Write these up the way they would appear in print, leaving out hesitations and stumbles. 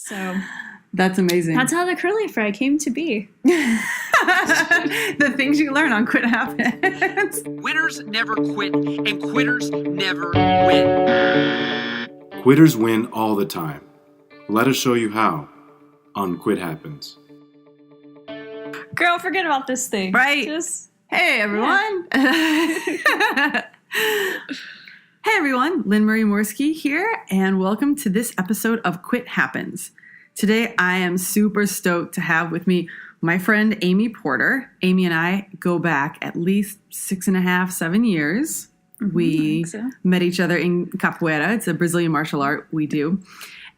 So that's amazing. That's how the curly fry came to be. The things you learn on Quit Happens. Winners never quit, and quitters never win. Quitters win all the time. Let us show you how on Quit Happens. Girl, forget about this thing. Right. Hey, everyone. Yeah. Hey, everyone. Lynn Marie Morski here, and welcome to this episode of Quit Happens. Today, I am super stoked to have with me my friend Amy Porter. Amy and I go back at least 6.5, 7 years. We met each other in capoeira. It's a Brazilian martial art we do.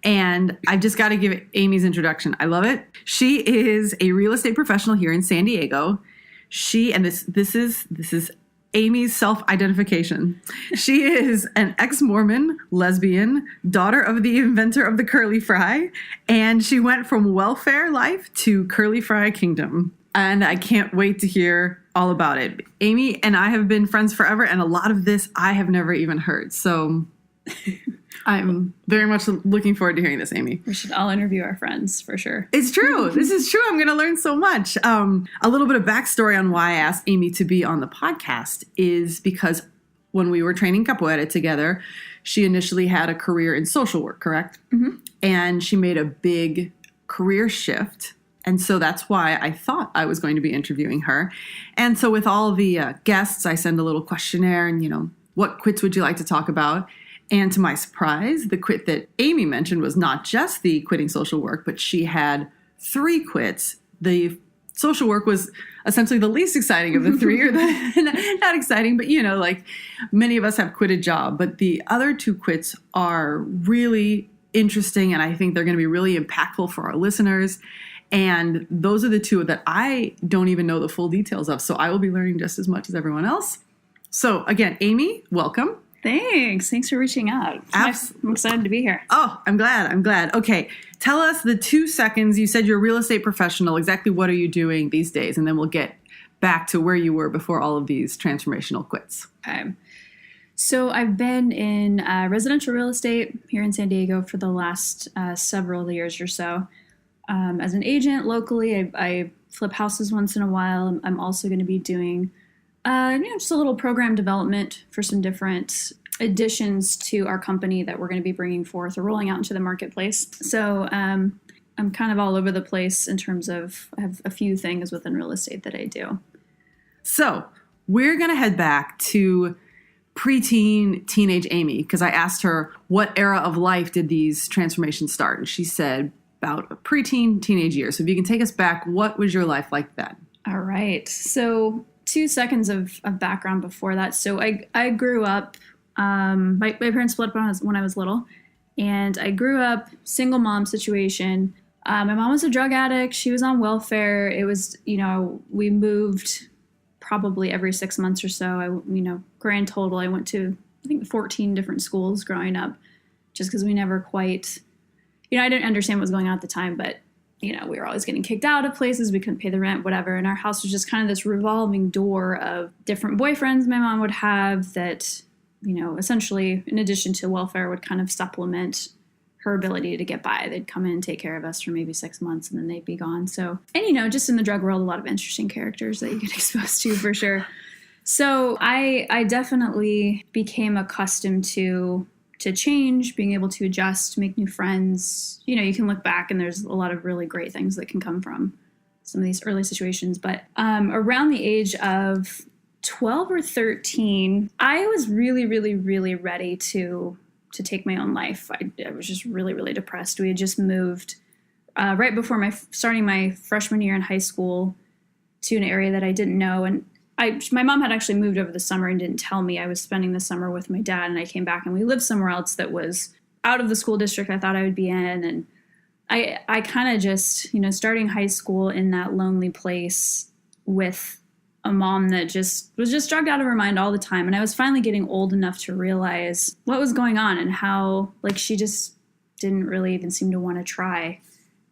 And I've just got to give Amy's introduction. I love it. She is a real estate professional here in San Diego. This is Amy's self-identification. She is an ex-Mormon, lesbian, daughter of the inventor of the curly fry, and she went from welfare life to curly fry kingdom. And I can't wait to hear all about it. Amy and I have been friends forever, and a lot of this I have never even heard. So I'm very much looking forward to hearing this, Amy. We should all interview our friends for sure. It's true. This is true. I'm going to learn so much. A little bit of backstory on why I asked Amy to be on the podcast is because when we were training capoeira together, she initially had a career in social work, correct? Mm-hmm. And she made a big career shift. And so that's why I thought I was going to be interviewing her. And so with all the guests, I send a little questionnaire and, what quits would you like to talk about? And to my surprise, the quit that Amy mentioned was not just the quitting social work, but she had 3 quits. The social work was essentially the least exciting of the 3, or not exciting, but like many of us have quit a job. But the other 2 quits are really interesting, and I think they're going to be really impactful for our listeners. And those are the 2 that I don't even know the full details of. So I will be learning just as much as everyone else. So again, Amy, welcome. Thanks for reaching out. I'm excited to be here. Oh, I'm glad. Okay, tell us the 2 seconds. You said you're a real estate professional. Exactly what are you doing these days? And then we'll get back to where you were before all of these transformational quits. Okay. So I've been in residential real estate here in San Diego for the last several years or so. As an agent locally, I flip houses once in a while. I'm also going to be doing just a little program development for some different additions to our company that we're going to be bringing forth or rolling out into the marketplace. So I'm kind of all over the place in terms of, I have a few things within real estate that I do. So we're going to head back to preteen, teenage Amy, because I asked her what era of life did these transformations start? And she said about a preteen, teenage years. So if you can take us back, what was your life like then? All right. So 2 seconds of background before that. So I grew up, my parents split up when I was little, and I grew up single mom situation. My mom was a drug addict. She was on welfare. It was, we moved probably every 6 months or so. Grand total, I went to, I think, 14 different schools growing up, just because we never quite, I didn't understand what was going on at the time, but we were always getting kicked out of places. We couldn't pay the rent, whatever. And our house was just kind of this revolving door of different boyfriends my mom would have that, essentially, in addition to welfare, would kind of supplement her ability to get by. They'd come in and take care of us for maybe 6 months, and then they'd be gone. So, and, just in the drug world, a lot of interesting characters that you get exposed to for sure. So I definitely became accustomed to change, being able to adjust, make new friends. You can look back and there's a lot of really great things that can come from some of these early situations. But around the age of 12 or 13, I was really, really, really ready to take my own life. I was just really, really depressed. We had just moved right before starting my freshman year in high school to an area that I didn't know. And my mom had actually moved over the summer and didn't tell me. I was spending the summer with my dad, and I came back and we lived somewhere else that was out of the school district I thought I would be in. And I kind of just, starting high school in that lonely place with a mom that was just drugged out of her mind all the time. And I was finally getting old enough to realize what was going on and how, she just didn't really even seem to want to try.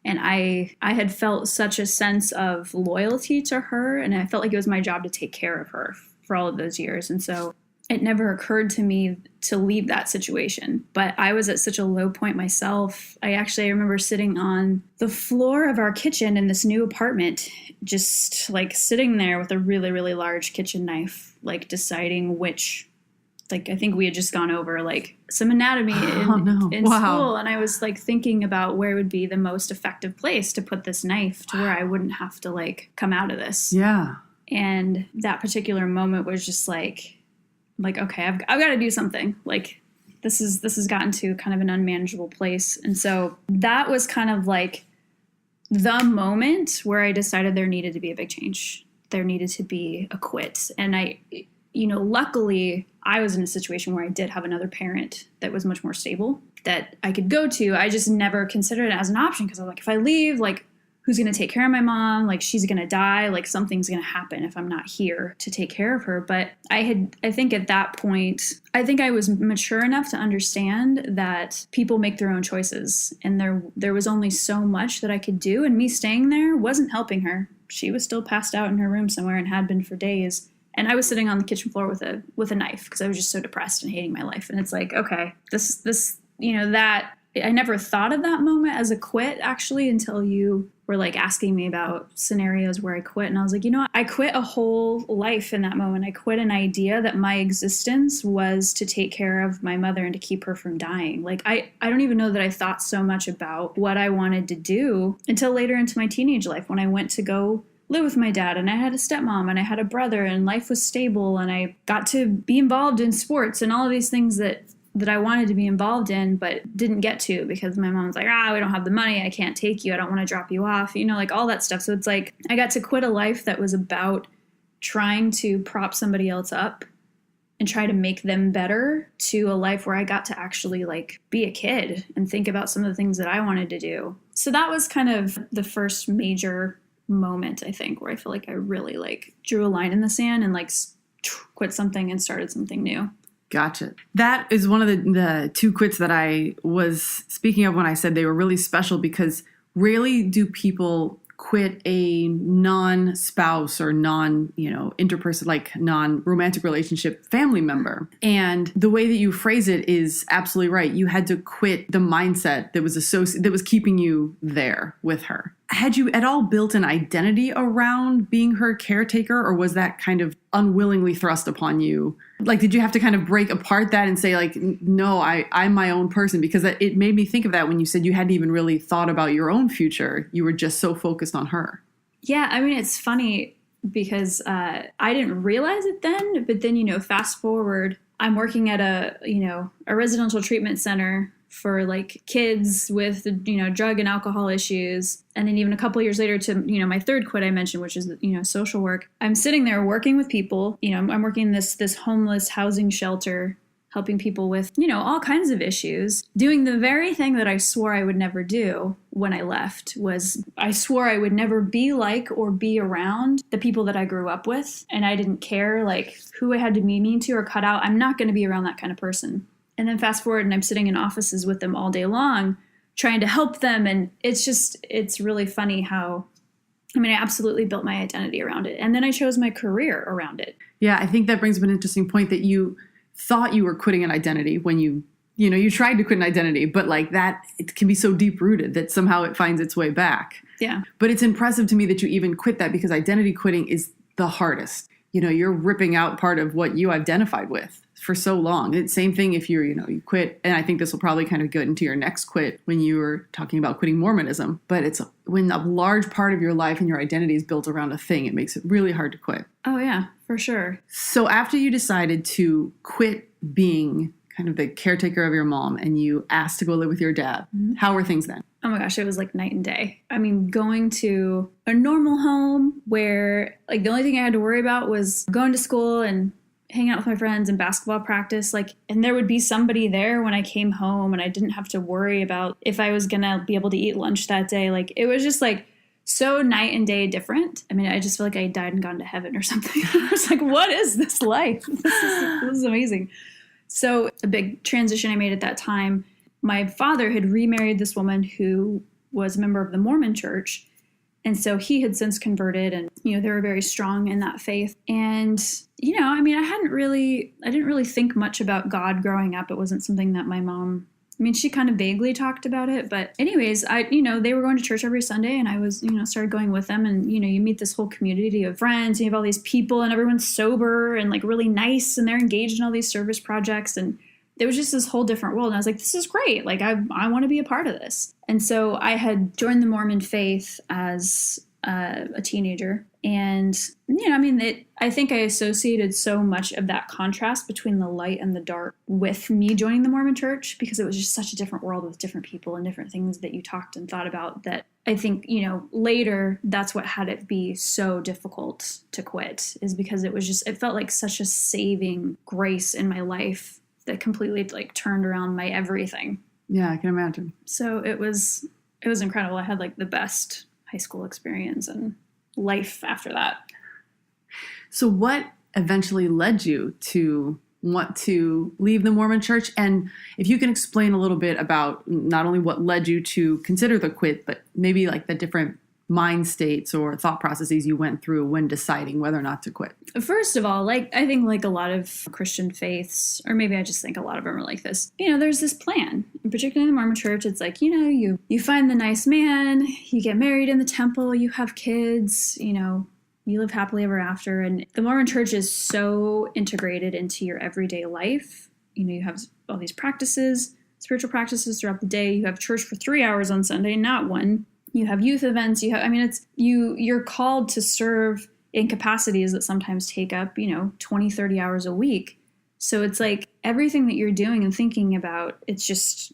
And I had felt such a sense of loyalty to her, and I felt like it was my job to take care of her for all of those years. And so it never occurred to me to leave that situation. But I was at such a low point myself. I remember sitting on the floor of our kitchen in this new apartment, just like sitting there with a really, really large kitchen knife, like deciding which, like, I think we had just gone over like some anatomy in school. And I was like thinking about where would be the most effective place to put this knife to where I wouldn't have to like come out of this. Yeah. And that particular moment was just like, okay, I've got to do something. Like this has gotten to kind of an unmanageable place. And so that was kind of like the moment where I decided there needed to be a big change. There needed to be a quit. And luckily I was in a situation where I did have another parent that was much more stable that I could go to. I just never considered it as an option because I was like, if I leave, like, who's going to take care of my mom? Like, she's going to die. Like, something's going to happen if I'm not here to take care of her. But I think at that point, I think I was mature enough to understand that people make their own choices. And there was only so much that I could do. And me staying there wasn't helping her. She was still passed out in her room somewhere and had been for days. And I was sitting on the kitchen floor with a knife because I was just so depressed and hating my life. And it's like, okay, that I never thought of that moment as a quit actually until you were like asking me about scenarios where I quit. And I was like, I quit a whole life in that moment. I quit an idea that my existence was to take care of my mother and to keep her from dying. Like, I don't even know that I thought so much about what I wanted to do until later into my teenage life when I went to go live with my dad, and I had a stepmom and I had a brother, and life was stable, and I got to be involved in sports and all of these things that I wanted to be involved in but didn't get to because my mom was like, we don't have the money, I can't take you, I don't want to drop you off, like all that stuff. So it's like I got to quit a life that was about trying to prop somebody else up and try to make them better to a life where I got to actually like be a kid and think about some of the things that I wanted to do. So that was kind of the first major moment, I think, where I feel like I really like drew a line in the sand and like quit something and started something new. Gotcha. That is one of the two quits that I was speaking of when I said they were really special, because rarely do people quit a non-spouse or interperson, like non-romantic relationship family member. And the way that you phrase it is absolutely right. You had to quit the mindset that was keeping you there with her. Had you at all built an identity around being her caretaker, or was that kind of unwillingly thrust upon you? Like, did you have to kind of break apart that and say, like, no, I'm my own person? Because it made me think of that when you said you hadn't even really thought about your own future. You were just so focused on her. Yeah, I mean, it's funny because I didn't realize it then. But then, fast forward, I'm working at a residential treatment center for like kids with, drug and alcohol issues. And then even a couple of years later to, my third quit I mentioned, which is, social work. I'm sitting there working with people, I'm working in this homeless housing shelter, helping people with, all kinds of issues, doing the very thing that I swore I would never do when I left. Was I swore I would never be like or be around the people that I grew up with. And I didn't care like who I had to be mean to or cut out. I'm not going to be around that kind of person. And then fast forward and I'm sitting in offices with them all day long, trying to help them. And it's really funny how, I absolutely built my identity around it. And then I chose my career around it. Yeah, I think that brings up an interesting point that you thought you were quitting an identity when you tried to quit an identity, but like that, it can be so deep rooted that somehow it finds its way back. Yeah. But it's impressive to me that you even quit that, because identity quitting is the hardest. You're ripping out part of what you identified with for so long. It's the same thing if you quit, and I think this will probably kind of get into your next quit when you were talking about quitting Mormonism, but it's when a large part of your life and your identity is built around a thing, it makes it really hard to quit. Oh yeah, for sure. So after you decided to quit being kind of the caretaker of your mom and you asked to go live with your dad, how were things then? Oh my gosh, it was like night and day. Going to a normal home where like the only thing I had to worry about was going to school and hanging out with my friends and basketball practice, and there would be somebody there when I came home, and I didn't have to worry about if I was gonna be able to eat lunch that day. Like, it was just like so night and day different. I just feel like I died and gone to heaven or something. I was like, what is this life? This is amazing. So a big transition I made at that time. My father had remarried this woman who was a member of the Mormon church, And so he had since converted, and, you know, they were very strong in that faith. And, you know, I mean, I didn't really think much about God growing up. It wasn't something that my mom, I mean, she kind of vaguely talked about it. But anyways, they were going to church every Sunday, and I was, you know, started going with them. And, you know, you meet this whole community of friends, and you have all these people, and everyone's sober and like really nice, and they're engaged in all these service projects. And it was just this whole different world. And I was like, this is great. Like, I want to be a part of this. And so I had joined the Mormon faith as a teenager. And, you know, I mean, I think I associated so much of that contrast between the light and the dark with me joining the Mormon church, because it was just such a different world with different people and different things that you talked and thought about, that I think, you know, later that's what had it be so difficult to quit, is because it felt like such a saving grace in my life that completely like turned around my everything. Yeah, I can imagine. So it was incredible. I had like the best high school experience and life after that. So what eventually led you to want to leave the Mormon church? And if you can explain a little bit about not only what led you to consider the quit, but maybe like the different mind states or thought processes you went through when deciding whether or not to quit. First of all, like, I think like a lot of Christian faiths, or maybe I just think a lot of them are like this, you know, there's this plan, and particularly in the Mormon church, it's like, you know, you find the nice man, you get married in the temple, you have kids, you know, you live happily ever after. And the Mormon church is so integrated into your everyday life. You know, you have all these practices, spiritual practices throughout the day. You have church for 3 hours on Sunday, not one. You have youth events. You're called to serve in capacities that sometimes take up, you know, 20, 30 hours a week. So it's like everything that you're doing and thinking about, it's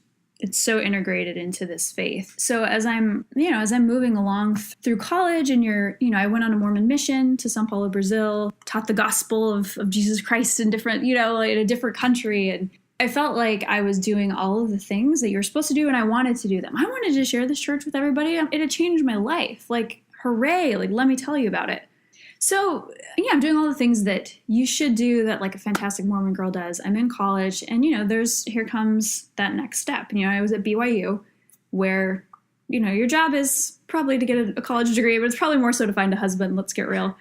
so integrated into this faith. So as I'm moving along through college, and I went on a Mormon mission to São Paulo, Brazil, taught the gospel of Jesus Christ in different, you know, like in a different country. And I felt like I was doing all of the things that you're supposed to do, and I wanted to do them. I wanted to share this church with everybody. It had changed my life. Like, hooray, like, let me tell you about it. So, yeah, I'm doing all the things that you should do, that like a fantastic Mormon girl does. I'm in college, and, you know, here comes that next step. You know, I was at BYU, where, you know, your job is probably to get a college degree, but it's probably more so to find a husband. Let's get real.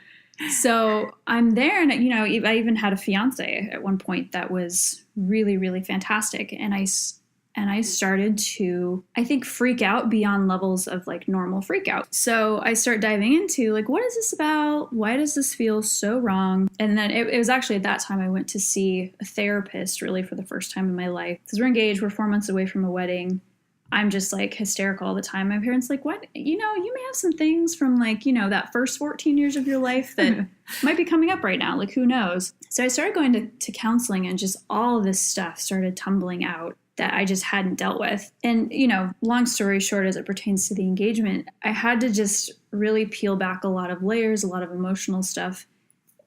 So I'm there, and, you know, I even had a fiance at one point that was really, really fantastic. And I started to, I think, freak out beyond levels of like normal freak out. So I start diving into like, what is this about? Why does this feel so wrong? And then it was actually at that time I went to see a therapist, really for the first time in my life, because we're engaged, we're 4 months away from a wedding. I'm just like hysterical all the time. My parents like, what? You know, you may have some things from like, you know, that first 14 years of your life that might be coming up right now. Like, who knows? So I started going to counseling, and just all this stuff started tumbling out that I just hadn't dealt with. And, you know, long story short, as it pertains to the engagement, I had to just really peel back a lot of layers, a lot of emotional stuff,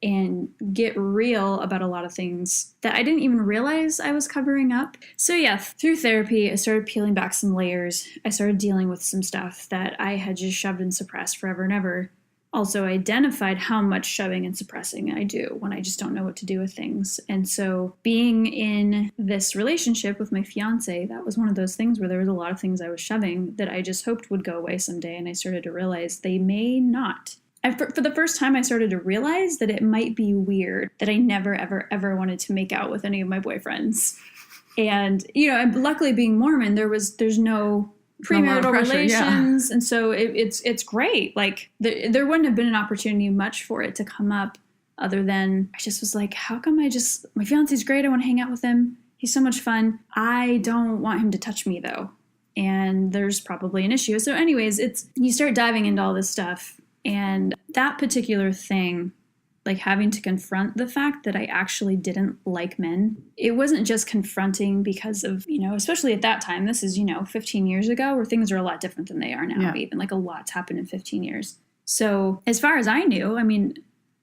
and get real about a lot of things that I didn't even realize I was covering up. So yeah, through therapy, I started peeling back some layers. I started dealing with some stuff that I had just shoved and suppressed forever and ever. Also identified how much shoving and suppressing I do when I just don't know what to do with things. And so being in this relationship with my fiance, that was one of those things where there was a lot of things I was shoving that I just hoped would go away someday. And I started to realize they may not. For the first time, I started to realize that it might be weird that I never, ever, ever wanted to make out with any of my boyfriends. And, you know, and luckily being Mormon, there's no premarital relations. Yeah. And so it's great. Like there wouldn't have been an opportunity much for it to come up, other than I just was like, how come my fiance's great. I want to hang out with him. He's so much fun. I don't want him to touch me though. And there's probably an issue. So anyways, you start diving into all this stuff. And that particular thing, like having to confront the fact that I actually didn't like men, it wasn't just confronting because of, you know, especially at that time, this is, you know, 15 years ago, where things are a lot different than they are now. Yeah. Even like a lot's happened in 15 years. So as far as I knew, I mean,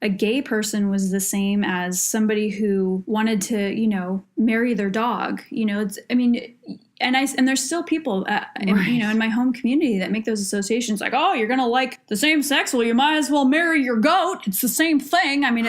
a gay person was the same as somebody who wanted to, you know, marry their dog. You know, and there's still people, in my home community that make those associations, like, oh, you're gonna like the same sex, well, you might as well marry your goat. It's the same thing. I mean,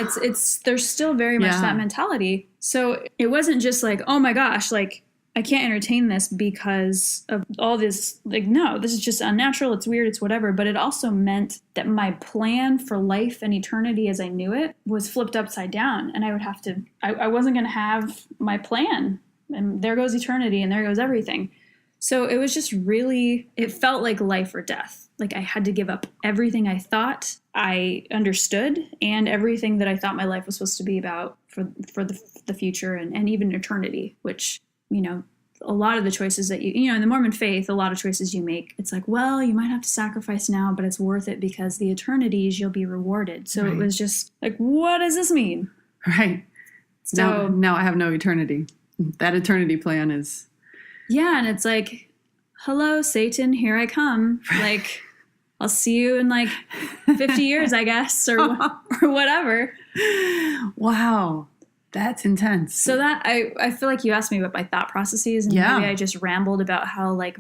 there's still very much that mentality. So it wasn't just like, oh my gosh, like I can't entertain this because of all this. Like, no, this is just unnatural. It's weird. It's whatever. But it also meant that my plan for life and eternity as I knew it was flipped upside down. And I would have to, I wasn't going to have my plan. And there goes eternity and there goes everything. So it was just really, it felt like life or death. Like I had to give up everything I thought I understood and everything that I thought my life was supposed to be about for the future and even eternity, which, you know, a lot of the choices that you know, in the Mormon faith, a lot of choices you make, it's like, well, you might have to sacrifice now, but it's worth it because the eternities you'll be rewarded. So It was just like, what does this mean? Right. So now I have no eternity. That eternity plan is. Yeah. And it's like, hello, Satan, here I come. Like, I'll see you in like 50 years, I guess, or whatever. Wow. That's intense. So that I feel like you asked me about my thought processes and maybe I just rambled about how like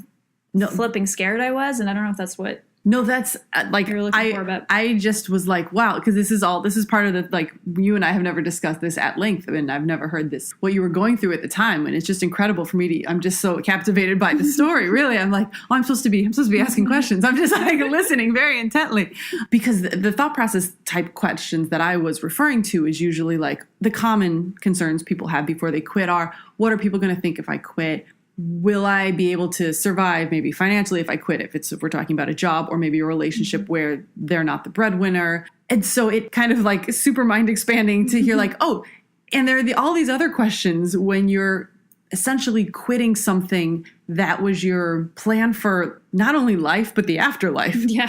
flipping scared I was. And I don't know if that's what. No, that's like, you're looking for, but I just was like, wow, because this is part of the, like, you and I have never discussed this at length, and I've never heard this, what you were going through at the time. And it's just incredible for me I'm just so captivated by the story. Really. I'm like, oh, I'm supposed to be asking questions. I'm just like listening very intently, because the thought process type questions that I was referring to is usually like the common concerns people have before they quit are, what are people going to think if I quit? Will I be able to survive maybe financially if I quit, if we're talking about a job or maybe a relationship where they're not the breadwinner. And so it kind of like super mind expanding to hear like, oh, and there are all these other questions when you're essentially quitting something that was your plan for not only life, but the afterlife. Yeah.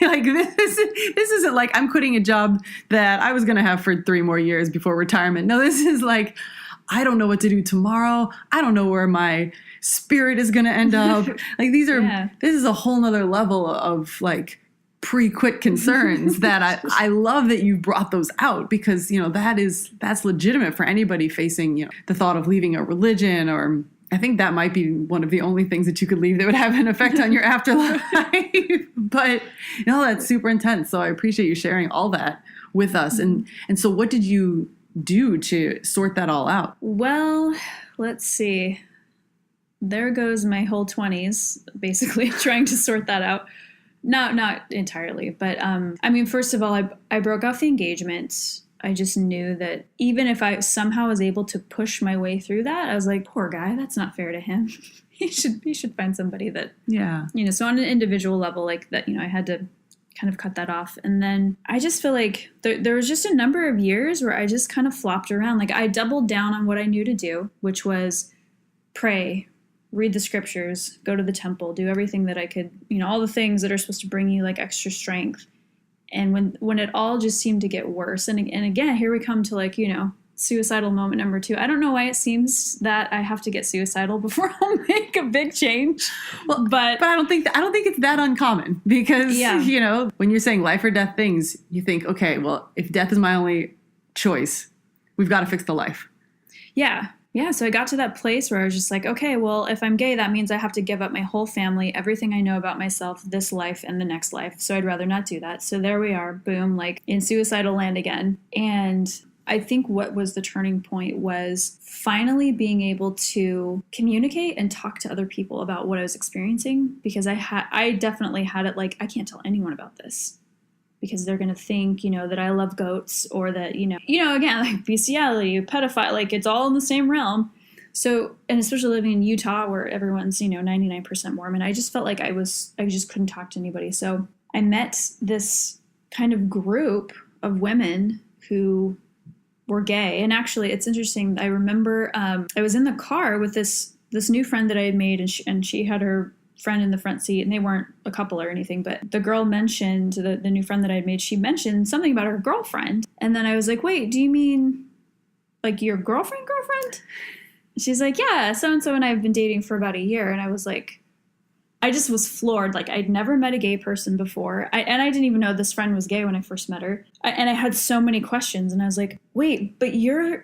Like this isn't like I'm quitting a job that I was going to have for 3 more years before retirement. No, this is like, I don't know what to do tomorrow. I don't know where my spirit is going to end up. Like this is a whole nother level of like pre-quit concerns that I love that you brought those out, because, you know, that's legitimate for anybody facing, you know, the thought of leaving a religion, or I think that might be one of the only things that you could leave that would have an effect on your afterlife. But, you know, that's super intense. So I appreciate you sharing all that with us. And so what did you do to sort that all out? Well, let's see. There goes my whole 20s, basically trying to sort that out. No, not entirely, but I mean, first of all, I broke off the engagement. I just knew that even if I somehow was able to push my way through that, I was like, poor guy, that's not fair to him. He should find somebody that, yeah, you know. So on an individual level, like that, you know, I had to kind of cut that off. And then I just feel like there was just a number of years where I just kind of flopped around. Like I doubled down on what I knew to do, which was pray, read the scriptures, go to the temple, do everything that I could, you know, all the things that are supposed to bring you like extra strength. And when it all just seemed to get worse, and again, here we come to like, you know, suicidal moment number 2. I don't know why it seems that I have to get suicidal before I'll make a big change. Well, but I don't think it's that uncommon, because, you know, when you're saying life or death things, you think, okay, well, if death is my only choice, we've got to fix the life. Yeah. Yeah. So I got to that place where I was just like, okay, well, if I'm gay, that means I have to give up my whole family, everything I know about myself, this life and the next life. So I'd rather not do that. So there we are, boom, like in suicidal land again. And I think what was the turning point was finally being able to communicate and talk to other people about what I was experiencing, because I definitely had it like, I can't tell anyone about this because they're going to think, you know, that I love goats, or that, you know, again, like bestiality, pedophile, like it's all in the same realm. So, and especially living in Utah where everyone's, you know, 99% Mormon, I just felt like I just couldn't talk to anybody. So I met this kind of group of women who were gay. And actually, it's interesting. I remember I was in the car with this new friend that I had made, and she had her friend in the front seat, and they weren't a couple or anything. But the girl mentioned, the new friend that I had made, she mentioned something about her girlfriend. And then I was like, wait, do you mean like your girlfriend? She's like, yeah, so-and-so and I have been dating for about a year. And I was like, I just was floored. Like I'd never met a gay person before. And I didn't even know this friend was gay when I first met her. And I had so many questions, and I was like, wait, but you're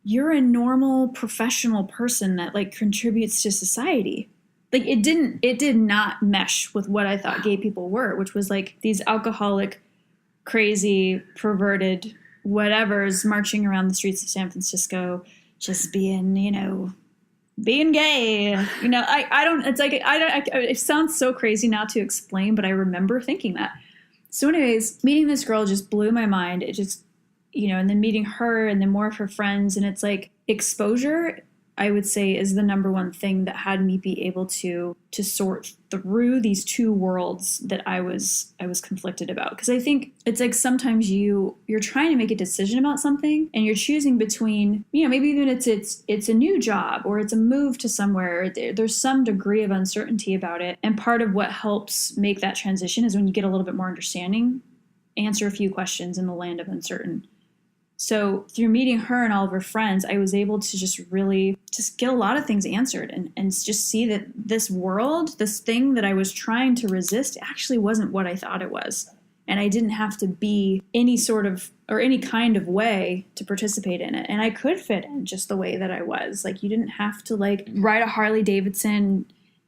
a normal professional person that like contributes to society. Like it did not mesh with what I thought gay people were, which was like these alcoholic, crazy, perverted whatevers marching around the streets of San Francisco, just being, you know, being gay. I don't, it's like, it sounds so crazy now to explain, but I remember thinking that. So anyways, meeting this girl just blew my mind. It just, and then meeting her and then more of her friends. And it's like exposure, I would say, is the number one thing that had me be able to sort through these two worlds that I was conflicted about. Because I think it's like sometimes you're trying to make a decision about something and you're choosing between, maybe even it's a new job or it's a move to somewhere. There's some degree of uncertainty about it. And part of what helps make that transition is when you get a little bit more understanding, answer a few questions in the land of uncertain. So through meeting her and all of her friends, I was able to just really just get a lot of things answered and just see that this world, this thing that I was trying to resist, actually wasn't what I thought it was. And I didn't have to be any sort of or any kind of way to participate in it. And I could fit in just the way that I was. Like, you didn't have to like ride a Harley Davidson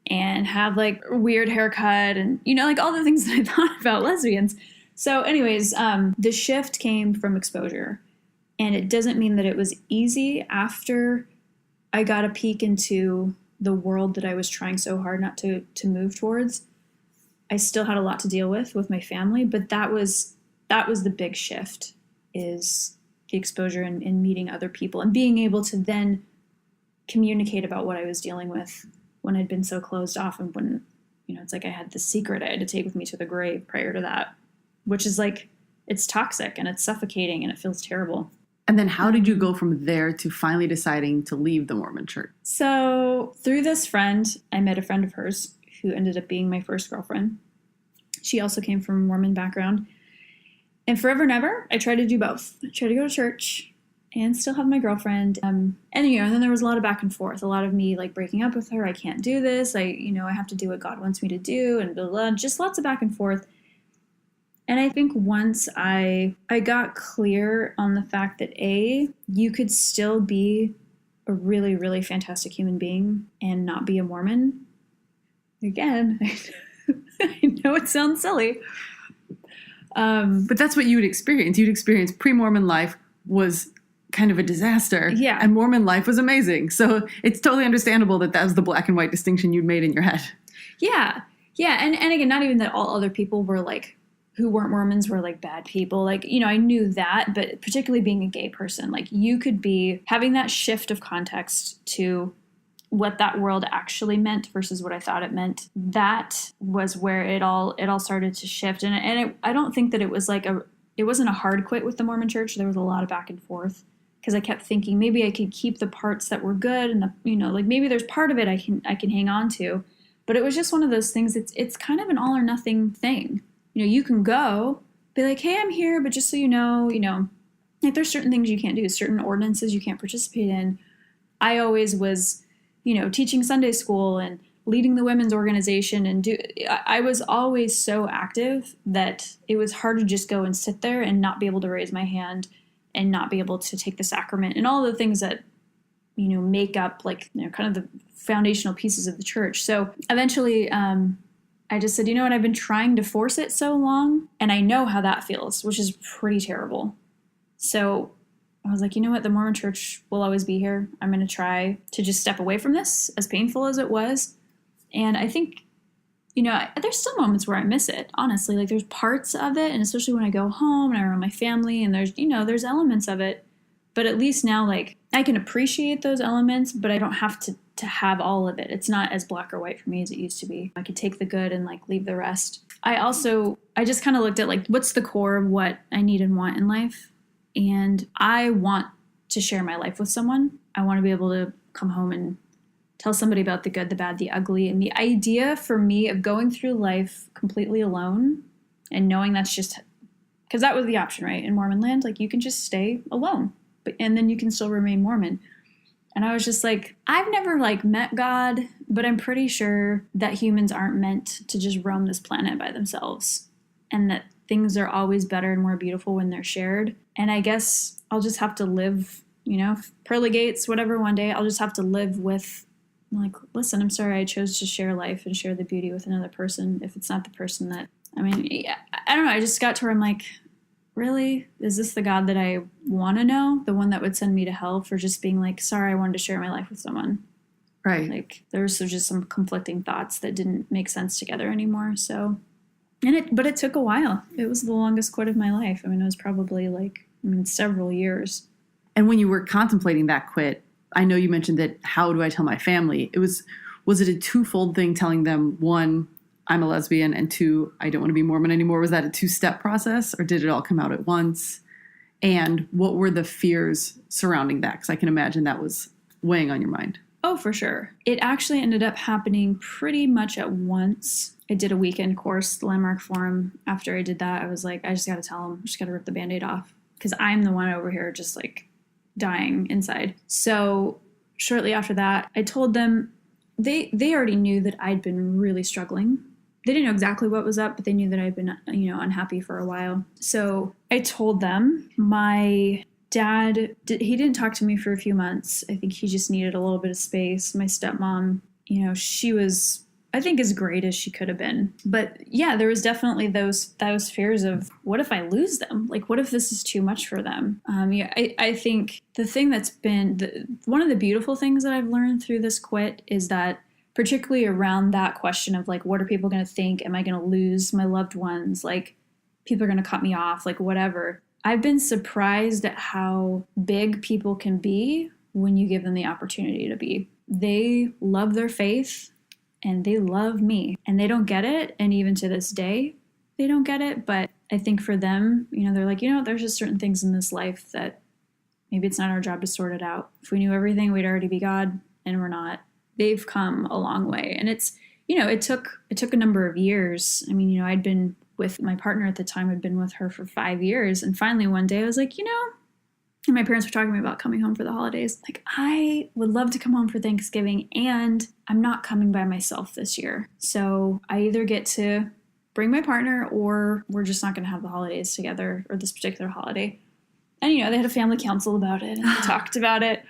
and have like a weird haircut and, like all the things that I thought about lesbians. So anyways, the shift came from exposure. And it doesn't mean that it was easy after I got a peek into the world that I was trying so hard not to move towards. I still had a lot to deal with my family, but that was the big shift, is the exposure and meeting other people and being able to then communicate about what I was dealing with when I'd been so closed off and when, it's like I had the secret I had to take with me to the grave prior to that, which is like, it's toxic and it's suffocating and it feels terrible. And then how did you go from there to finally deciding to leave the Mormon church? So through this friend, I met a friend of hers who ended up being my first girlfriend. She also came from a Mormon background. And forever and ever, I tried to do both. I tried to go to church and still have my girlfriend. And then there was a lot of back and forth, a lot of me like breaking up with her. I can't do this. I have to do what God wants me to do and blah, blah, just lots of back and forth. And I think once I got clear on the fact that you could still be a really, really fantastic human being and not be a Mormon. Again, I know it sounds silly. But that's what you would experience. You'd experience pre-Mormon life was kind of a disaster. Yeah. And Mormon life was amazing. So it's totally understandable that was the black and white distinction you'd made in your head. Yeah. Yeah. And again, not even that all other people were like, who weren't Mormons were like bad people. Like, I knew that, but particularly being a gay person, like you could be having that shift of context to what that world actually meant versus what I thought it meant. That was where it all started to shift. And I don't think that it was like it wasn't a hard quit with the Mormon church. There was a lot of back and forth because I kept thinking maybe I could keep the parts that were good and like maybe there's part of it I can hang on to. But it was just one of those things. It's kind of an all or nothing thing. You can go, be like, hey, I'm here, but just so you know, like there's certain things you can't do, certain ordinances you can't participate in. I always was, teaching Sunday school and leading the women's organization I was always so active that it was hard to just go and sit there and not be able to raise my hand and not be able to take the sacrament and all the things that, make up like, kind of the foundational pieces of the church. So eventually, I just said, I've been trying to force it so long, and I know how that feels, which is pretty terrible. So I was like, you know what? The Mormon church will always be here. I'm going to try to just step away from this, as painful as it was. And I think, there's still moments where I miss it, honestly. Like, there's parts of it, and especially when I go home and I'm around my family, and there's elements of it. But at least now, like, I can appreciate those elements, but I don't have to have all of it. It's not as black or white for me as it used to be. I could take the good and like leave the rest. I just kind of looked at like, what's the core of what I need and want in life? And I want to share my life with someone. I want to be able to come home and tell somebody about the good, the bad, the ugly. And the idea for me of going through life completely alone and knowing that's just, because that was the option, right? In Mormon land, like you can just stay alone, and then you can still remain Mormon. And I was just like, I've never like met God, but I'm pretty sure that humans aren't meant to just roam this planet by themselves and that things are always better and more beautiful when they're shared. And I guess I'll just have to live, pearly gates, whatever, one day I'll just have to live with like, listen, I'm sorry I chose to share life and share the beauty with another person if it's not the person that, I don't know. I just got to where I'm like, really? Is this the God that I want to know? The one that would send me to hell for just being like, sorry, I wanted to share my life with someone? Right. Like there was just some conflicting thoughts that didn't make sense together anymore. So, but it took a while. It was the longest quit of my life. I mean, it was probably several years. And when you were contemplating that quit, I know you mentioned that, how do I tell my family? Was it a twofold thing, telling them, one, I'm a lesbian, and two, I don't want to be Mormon anymore? Was that a two-step process, or did it all come out at once? And what were the fears surrounding that? Because I can imagine that was weighing on your mind. Oh, for sure. It actually ended up happening pretty much at once. I did a weekend course, the Landmark Forum. After I did that, I was like, I just got to tell them, I just got to rip the Band-Aid off. Because I'm the one over here just like dying inside. So shortly after that, I told them, they already knew that I'd been really struggling. They didn't know exactly what was up, but they knew that I'd been, unhappy for a while. So I told them. My dad, he didn't talk to me for a few months. I think he just needed a little bit of space. My stepmom, she was, I think, as great as she could have been. But yeah, there was definitely those fears of, what if I lose them? Like, what if this is too much for them? I think the thing that's been one of the beautiful things that I've learned through this quit is that, particularly around that question of like, what are people going to think? Am I going to lose my loved ones? Like, people are going to cut me off, like whatever. I've been surprised at how big people can be when you give them the opportunity to be. They love their faith and they love me, and they don't get it. And even to this day, they don't get it. But I think for them, they're like, there's just certain things in this life that maybe it's not our job to sort it out. If we knew everything, we'd already be God, and we're not. They've come a long way. And it's, it took a number of years. I mean, I'd been with my partner at the time. I'd been with her for 5 years. And finally one day I was like, and my parents were talking to me about coming home for the holidays. Like, I would love to come home for Thanksgiving, and I'm not coming by myself this year. So I either get to bring my partner, or we're just not going to have the holidays together, or this particular holiday. And, they had a family council about it, and they talked about it,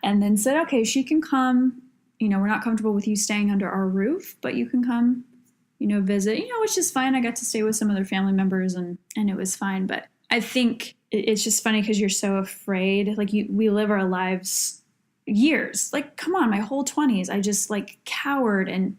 and then said, okay, she can come. We're not comfortable with you staying under our roof, but you can come, visit, which is fine. I got to stay with some other family members, and it was fine. But I think it's just funny because you're so afraid. Like, we live our lives years. Like, come on, my whole 20s, I just like cowered and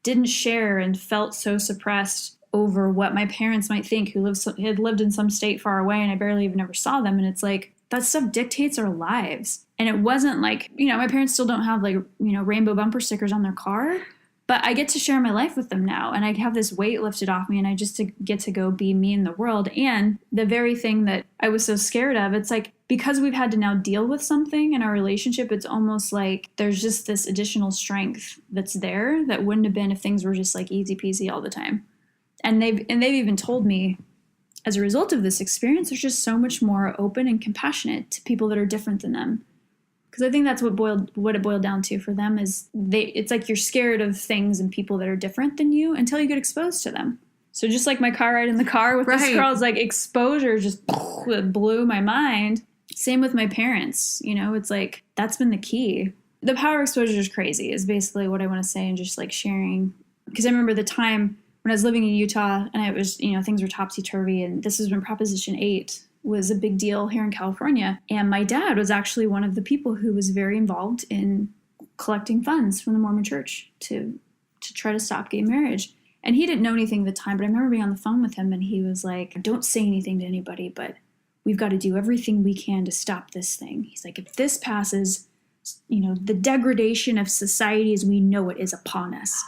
didn't share and felt so suppressed over what my parents might think, who had lived in some state far away, and I barely even ever saw them. And it's like, that stuff dictates our lives. And it wasn't like, my parents still don't have like, rainbow bumper stickers on their car, but I get to share my life with them now. And I have this weight lifted off me, and I just get to go be me in the world. And the very thing that I was so scared of, it's like, because we've had to now deal with something in our relationship, it's almost like there's just this additional strength that's there that wouldn't have been if things were just like easy peasy all the time. And they've even told me, as a result of this experience, they're just so much more open and compassionate to people that are different than them. Because I think that's what it boiled down to for them is it's like you're scared of things and people that are different than you until you get exposed to them. So just like my car ride in the car with this girl, it's like exposure just blew my mind. Same with my parents. It's like that's been the key. The power of exposure is crazy is basically what I want to say, and just like sharing. Because I remember the time when I was living in Utah, and it was, things were topsy-turvy, and this was when Proposition 8 was a big deal here in California. And my dad was actually one of the people who was very involved in collecting funds from the Mormon church to try to stop gay marriage. And he didn't know anything at the time, but I remember being on the phone with him, and he was like, don't say anything to anybody, but we've got to do everything we can to stop this thing. He's like, if this passes, the degradation of society as we know it is upon us.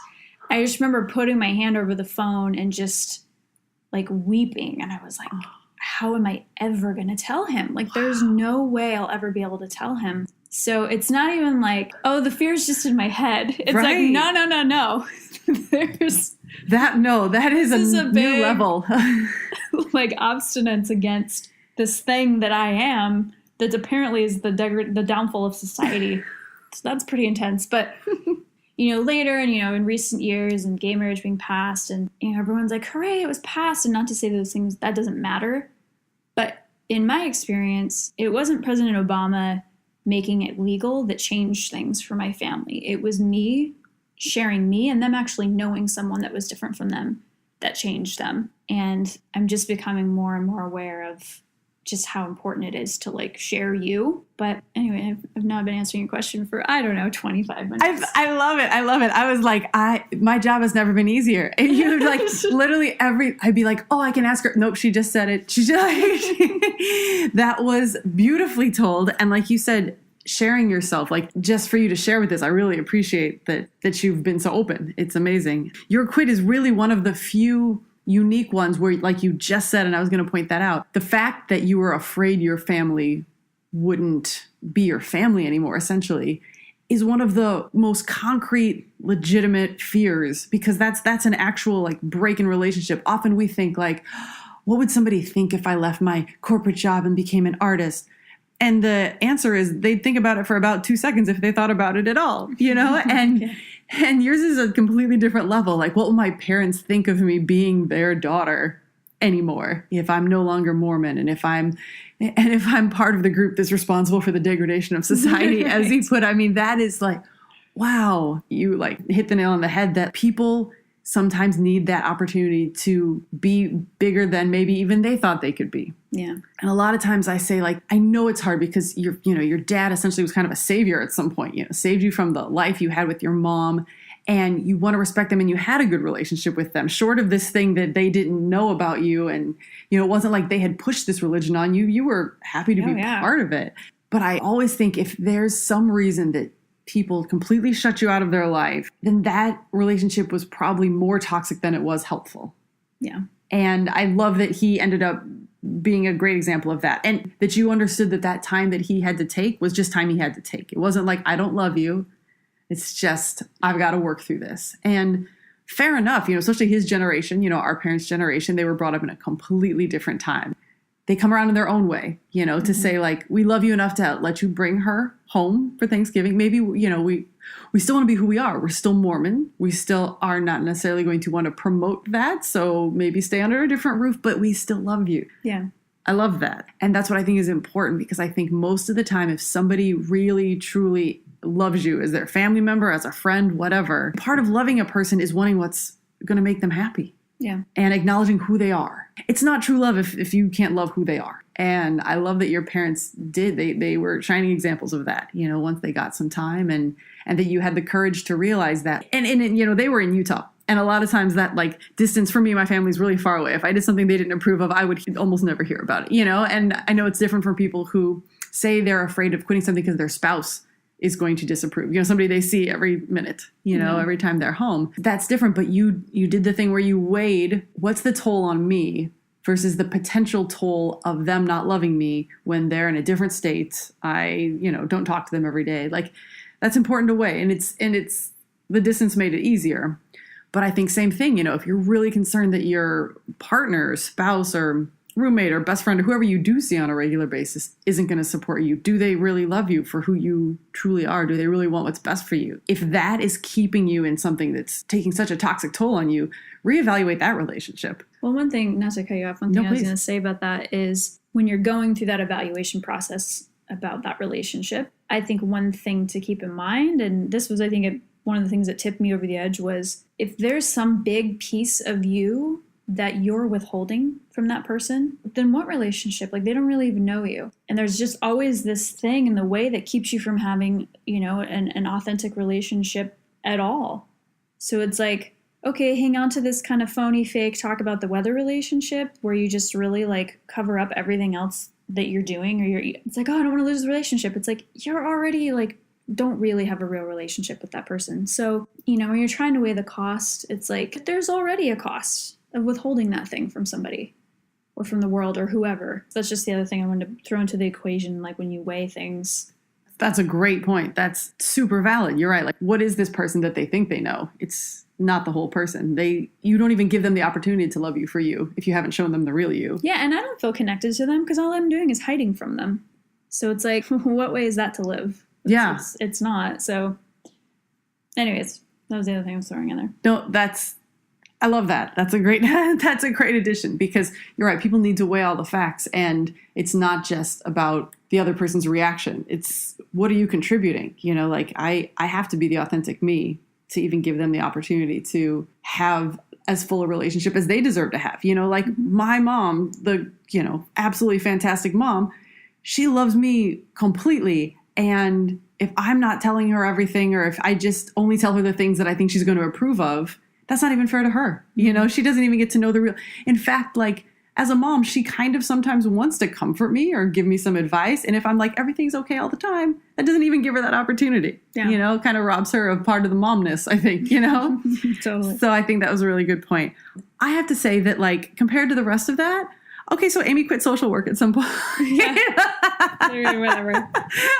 I just remember putting my hand over the phone and just like weeping. And I was like, how am I ever going to tell him? Like, there's no way I'll ever be able to tell him. So it's not even like, oh, the fear's just in my head. It's like, no. There's that is a new big, level. like obstinance against this thing that I am that apparently is the downfall of society. So that's pretty intense. But later and, in recent years and gay marriage being passed and, everyone's like, hooray, it was passed. And not to say those things, that doesn't matter. But in my experience, it wasn't President Obama making it legal that changed things for my family. It was me sharing me and them actually knowing someone that was different from them that changed them. And I'm just becoming more and more aware of just how important it is to like share you. But anyway, I've now been answering your question for, I don't know, 25 minutes. I love it. I love it. I was like, my job has never been easier. And you would like literally I'd be like, oh, I can ask her. Nope, she just said it. She just that was beautifully told. And like you said, sharing yourself, like just for you to share with this, I really appreciate that you've been so open. It's amazing. Your quit is really one of the few unique ones where, like you just said, and I was going to point that out, the fact that you were afraid your family wouldn't be your family anymore, essentially, is one of the most concrete, legitimate fears, because that's an actual like break in relationship. Often we think like, what would somebody think if I left my corporate job and became an artist? And the answer is they'd think about it for about 2 seconds if they thought about it at all, you know? And and yours is a completely different level. Like, what will my parents think of me being their daughter anymore if I'm no longer Mormon and if I'm part of the group that's responsible for the degradation of society, right. As he put, I mean, that is like, wow, you like hit the nail on the head that people sometimes need that opportunity to be bigger than maybe even they thought they could be. Yeah. And a lot of times I say, like, I know it's hard because your dad essentially was kind of a savior at some point, saved you from the life you had with your mom, and you want to respect them and you had a good relationship with them, short of this thing that they didn't know about you. And, it wasn't like they had pushed this religion on you. You were happy to be part of it. But I always think if there's some reason that people completely shut you out of their life, then that relationship was probably more toxic than it was helpful. Yeah. And I love that he ended up being a great example of that. And that you understood that time that he had to take was just time he had to take. It wasn't like, I don't love you. It's just, I've got to work through this. And fair enough, especially his generation, our parents' generation, they were brought up in a completely different time. They come around in their own way, to say like, we love you enough to let you bring her home for Thanksgiving. Maybe, we still want to be who we are. We're still Mormon. We still are not necessarily going to want to promote that. So maybe stay under a different roof, but we still love you. Yeah. I love that. And that's what I think is important, because I think most of the time, if somebody really, truly loves you as their family member, as a friend, whatever, part of loving a person is wanting what's going to make them happy. Yeah. And acknowledging who they are. It's not true love if you can't love who they are. And I love that your parents did. They were shining examples of that, once they got some time, and that you had the courage to realize that. And they were in Utah. And a lot of times that like distance for me and my family is really far away. If I did something they didn't approve of, I would almost never hear about it, And I know it's different from people who say they're afraid of quitting something because their spouse is going to disapprove. Somebody they see every minute, every time they're home. That's different. But you did the thing where you weighed what's the toll on me versus the potential toll of them not loving me when they're in a different state. I, don't talk to them every day. Like, that's important to weigh. And it's the distance made it easier. But I think same thing, if you're really concerned that your partner, spouse, or roommate or best friend or whoever you do see on a regular basis isn't going to support you, do they really love you for who you truly are? Do they really want what's best for you? If that is keeping you in something that's taking such a toxic toll on you, reevaluate that relationship. Well, one thing, not to cut you off, I was going to say about that is when you're going through that evaluation process about that relationship, I think one thing to keep in mind, and this was, I think, one of the things that tipped me over the edge, was if there's some big piece of you that you're withholding from that person, then what relationship? Like, they don't really even know you. And there's just always this thing in the way that keeps you from having, an authentic relationship at all. So it's like, okay, hang on to this kind of phony, fake talk about the weather relationship where you just really like cover up everything else that you're doing, or it's like, oh, I don't want to lose the relationship. It's like, you're already like, don't really have a real relationship with that person. So, when you're trying to weigh the cost, it's like, there's already a cost of withholding that thing from somebody or from the world or whoever. That's just the other thing I wanted to throw into the equation, like when you weigh things. That's a great point. That's super valid. You're right. Like, what is this person that they think they know? It's not the whole person. You don't even give them the opportunity to love you for you if you haven't shown them the real you. Yeah, and I don't feel connected to them because all I'm doing is hiding from them. So it's like, what way is that to live? It's not. So anyways, that was the other thing I was throwing in there. No, I love that. That's a great addition, because you're right. People need to weigh all the facts, and it's not just about the other person's reaction. It's what are you contributing? Like I have to be the authentic me to even give them the opportunity to have as full a relationship as they deserve to have. Like my mom, the, absolutely fantastic mom, she loves me completely. And if I'm not telling her everything, or if I just only tell her the things that I think she's going to approve of, that's not even fair to her. She doesn't even get to know the real. In fact, like as a mom, she kind of sometimes wants to comfort me or give me some advice. And if I'm like, everything's okay all the time, that doesn't even give her that opportunity. Yeah. Kind of robs her of part of the momness, I think, Totally. So I think that was a really good point. I have to say that, like, compared to the rest of that, okay, so Amy quit social work at some point. Yeah. Whatever.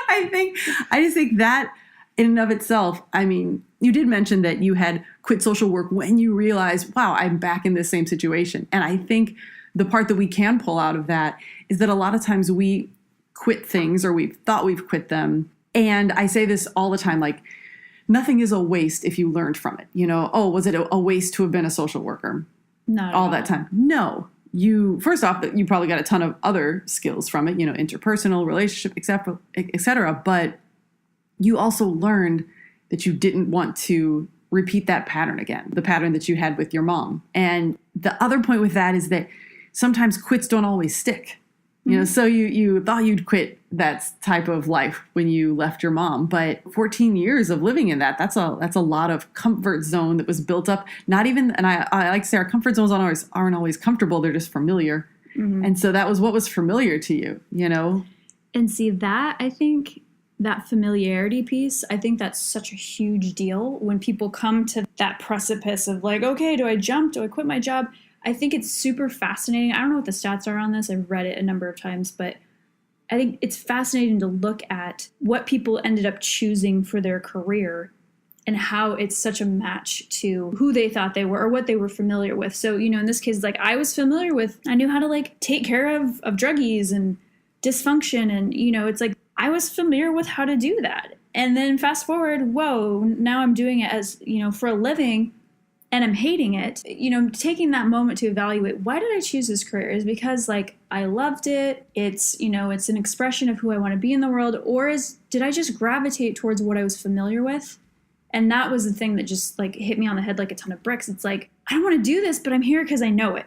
I just think that in and of itself, I mean, you did mention that you had quit social work when you realized, wow, I'm back in this same situation. And I think the part that we can pull out of that is that a lot of times we quit things, or we've thought we've quit them. And I say this all the time, like, nothing is a waste if you learned from it. Oh, was it a waste to have been a social worker? Not all that time? No. First off, you probably got a ton of other skills from it, interpersonal, relationship, et cetera. But you also learned that you didn't want to repeat that pattern again, the pattern that you had with your mom. And the other point with that is that sometimes quits don't always stick. So you thought you'd quit that type of life when you left your mom, but 14 years of living in that's a lot of comfort zone that was built up. Not even, and I like to say our comfort zones aren't always comfortable. They're just familiar. And so that was what was familiar to you, And see that, I think that familiarity piece, I think that's such a huge deal when people come to that precipice of like, okay, do I jump? Do I quit my job? I think it's super fascinating. I don't know what the stats are on this. I've read it a number of times, but I think it's fascinating to look at what people ended up choosing for their career and how it's such a match to who they thought they were or what they were familiar with. So, in this case, like I was familiar with, I knew how to like take care of druggies and dysfunction. And, it's like, I was familiar with how to do that. And then fast forward, whoa, now I'm doing it as, for a living. And I'm hating it, taking that moment to evaluate, why did I choose this career? Is because like I loved it. It's, it's an expression of who I want to be in the world. Or did I just gravitate towards what I was familiar with? And that was the thing that just like hit me on the head like a ton of bricks. It's like, I don't want to do this, but I'm here because I know it.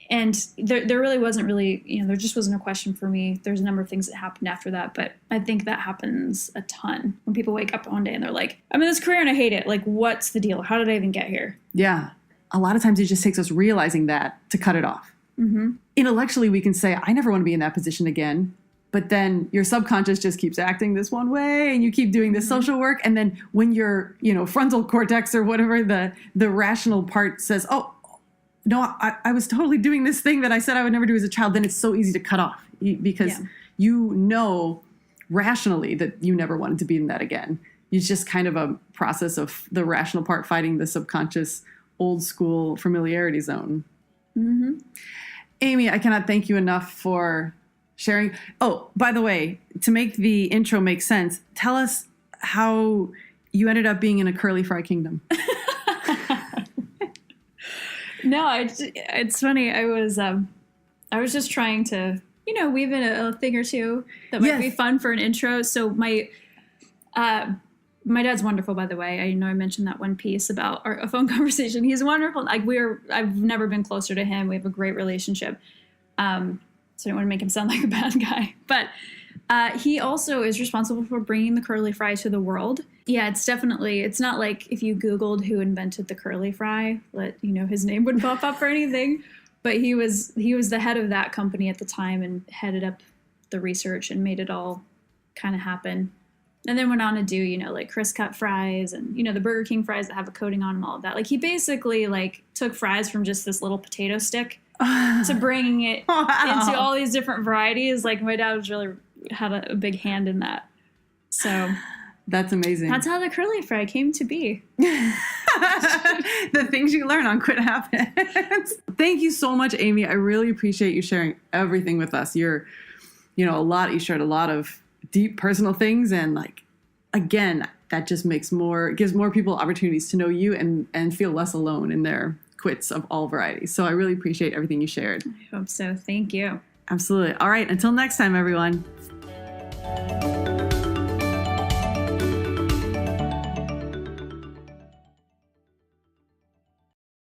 And there really wasn't there just wasn't a question for me. There's a number of things that happened after that, but I think that happens a ton when people wake up one day and they're like, I'm in this career and I hate it. Like, what's the deal? How did I even get here? Yeah. A lot of times it just takes us realizing that to cut it off. Mm-hmm. Intellectually, we can say, I never want to be in that position again. But then your subconscious just keeps acting this one way and you keep doing this social work. And then when your, frontal cortex or whatever, the rational part says, oh, no, I was totally doing this thing that I said I would never do as a child, then it's so easy to cut off because rationally that you never wanted to be in that again. It's just kind of a process of the rational part fighting the subconscious old school familiarity zone. Mm-hmm. Amy, I cannot thank you enough for sharing. Oh, by the way, to make the intro make sense, tell us how you ended up being in a curly fry kingdom. No, it's funny. I was just trying to, weave in a thing or two that might be fun for an intro. So my dad's wonderful, by the way. I know I mentioned that one piece about a phone conversation. He's wonderful. Like I've never been closer to him. We have a great relationship. So I don't want to make him sound like a bad guy, but he also is responsible for bringing the curly fry to the world. Yeah, it's not like if you Googled who invented the curly fry, his name would pop up or anything. But he was the head of that company at the time and headed up the research and made it all kind of happen. And then went on to do, like crisp cut fries and, the Burger King fries that have a coating on them, all of that. Like he basically took fries from just this little potato stick to bringing it into all these different varieties. Like my dad was really had a big hand in that. So that's amazing. That's how the curly fry came to be. The things you learn on Quit Happens. Thank you so much, Amy. I really appreciate you sharing everything with us. You shared a lot of deep personal things. And again, that just gives more people opportunities to know you and feel less alone in their quits of all varieties. So I really appreciate everything you shared. I hope so. Thank you. Absolutely. All right. Until next time, everyone.